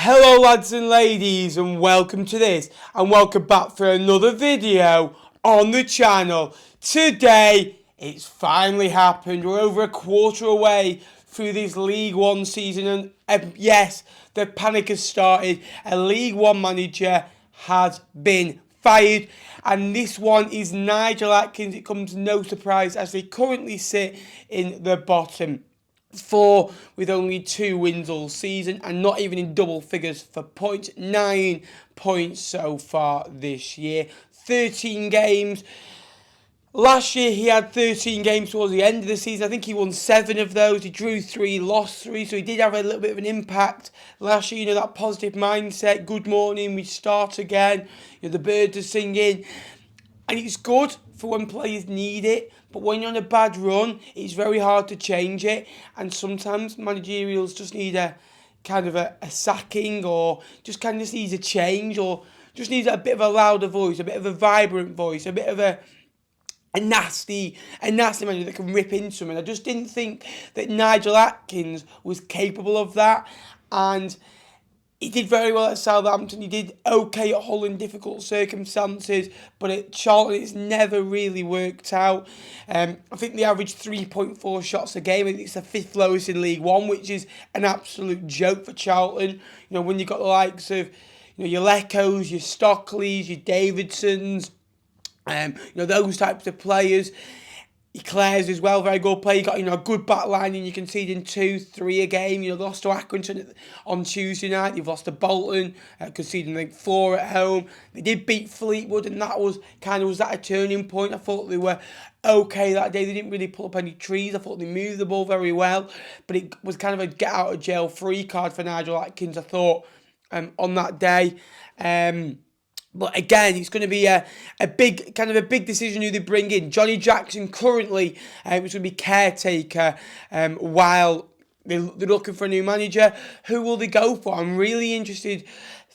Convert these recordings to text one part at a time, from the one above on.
Hello lads and ladies, and welcome to this and welcome back for another video on the channel. Today it's finally happened. We're over a quarter away through this League One season, and yes, the panic has started. A League One manager has been fired, and this one is Nigel Atkins. It comes no surprise as they currently sit in the bottom four with only 2 wins all season and not even in double figures for points. 9 points so far this year. 13 games. Last year he had 13 games towards the end of the season. I think he won 7 of those. He drew 3, lost 3, so he did have a little bit of an impact last year. You know, that positive mindset. Good morning, we start again. You know, the birds are singing. And it's good for when players need it. But when you're on a bad run, it's very hard to change it. And sometimes managerials just need a kind of a sacking, or just kind of needs a change, or just needs a bit of a louder voice, a bit of a vibrant voice, a bit of a nasty manager that can rip into him. And I just didn't think that Nigel Atkins was capable of that. And he did very well at Southampton. He did okay at Hull in difficult circumstances, but at Charlton it's never really worked out. I think they averaged 3.4 shots a game. I think it's the 5th lowest in League One, which is an absolute joke for Charlton. You know, when you've got the likes of, you know, your Leckos, your Stockleys, your Davidsons, you know, those types of players. Claire's as well, very good player. You got, you know, a good back line, and you conceding 2, 3 a game. You know, they lost to Atkins on Tuesday night. You've lost to Bolton, conceding like 4 at home. They did beat Fleetwood, and that was that a turning point. I thought they were okay that day. They didn't really pull up any trees. I thought they moved the ball very well, but it was kind of a get out of jail free card for Nigel Atkins, I thought, on that day. But again, it's going to be a big decision who they bring in. Johnny Jackson currently was going to be caretaker while they're looking for a new manager. Who will they go for? I'm really interested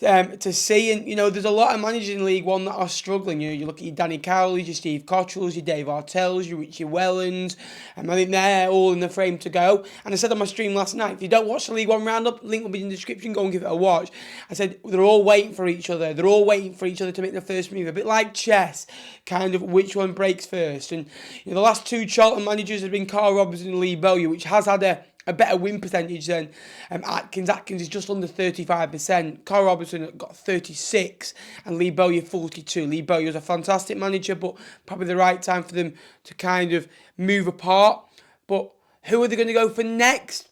to see. And, you know, there's a lot of managers in League One that are struggling. You know, you look at your Danny Cowleys, your Steve Cottrells, your Dave Artells, your Richie Wellens. I think they're all in the frame to go. And I said on my stream last night, if you don't watch the League One roundup, link will be in the description, go and give it a watch. I said they're all waiting for each other. They're all waiting for each other to make the first move. A bit like chess, kind of which one breaks first. And, you know, the last 2 Charlton managers have been Carl Robinson and Lee Bowyer, which has had a better win percentage than Atkins. Atkins is just under 35%. Carl Robinson got 36 and Lee Bowyer 42. Lee Bowyer is a fantastic manager, but probably the right time for them to kind of move apart. But who are they going to go for next?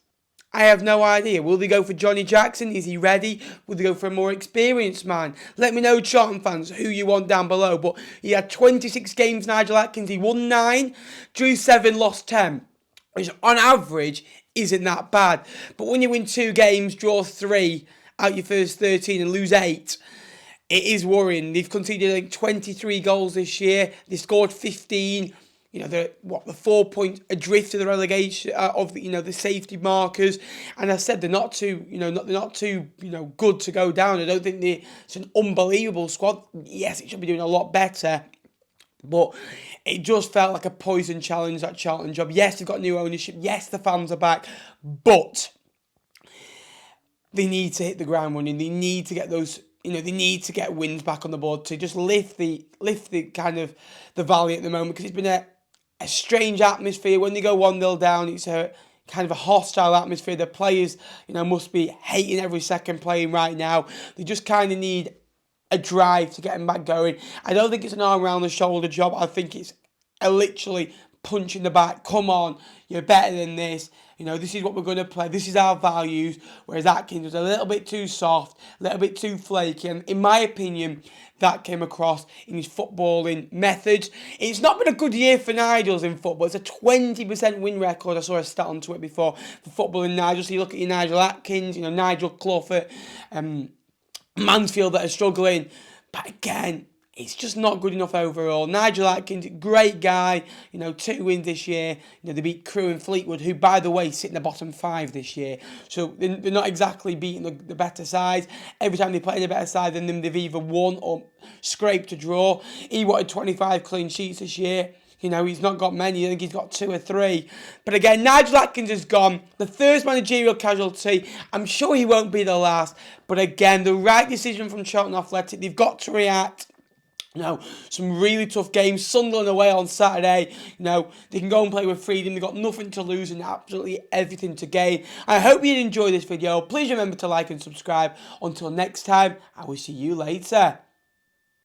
I have no idea. Will they go for Johnny Jackson? Is he ready? Will they go for a more experienced man? Let me know, Charlton fans, who you want down below. But he had 26 games, Nigel Atkins. He won 9, drew 7, lost 10. Which on average isn't that bad. But when you win 2 games, draw 3 out your first 13 and lose 8, it is worrying. They've conceded like 23 goals this year. They scored 15. You know, they're the 4 point adrift to the relegation of the, you know, the safety markers. And I said they're not too good to go down. I don't think it's an unbelievable squad. Yes, it should be doing a lot better. But it just felt like a poison challenge, that Charlton job. Yes, they've got new ownership. Yes, the fans are back. But they need to hit the ground running. They need to get those, you know, they need to get wins back on the board to just lift the kind of the valley at the moment. Because it's been a strange atmosphere. When they go 1-0 down, it's a kind of a hostile atmosphere. The players, you know, must be hating every second playing right now. They just kind of need a drive to get him back going. I don't think it's an arm around the shoulder job. I think it's a literally punch in the back. Come on, you're better than this. You know, this is what we're going to play. This is our values. Whereas Adkins was a little bit too soft, a little bit too flaky. And in my opinion, that came across in his footballing methods. It's not been a good year for Nigels in football. It's a 20% win record. I saw a stat on Twitter before for footballing Nigel. So you look at your Nigel Atkins, you know, Nigel Clough at Mansfield that are struggling, but again, it's just not good enough overall. Nigel Atkins, great guy, you know, 2 wins this year. You know, they beat Crewe and Fleetwood, who, by the way, sit in the bottom 5 this year. So they're not exactly beating the better sides. Every time they play the better side than them, they've either won or scraped a draw. He wanted 25 clean sheets this year. You know, he's not got many. I think he's got 2 or 3. But again, Nigel Atkins is gone. The first managerial casualty. I'm sure he won't be the last. But again, the right decision from Charlton Athletic. They've got to react. You know, some really tough games. Sunderland away on Saturday. You know, they can go and play with freedom. They've got nothing to lose and absolutely everything to gain. I hope you enjoyed this video. Please remember to like and subscribe. Until next time, I will see you later.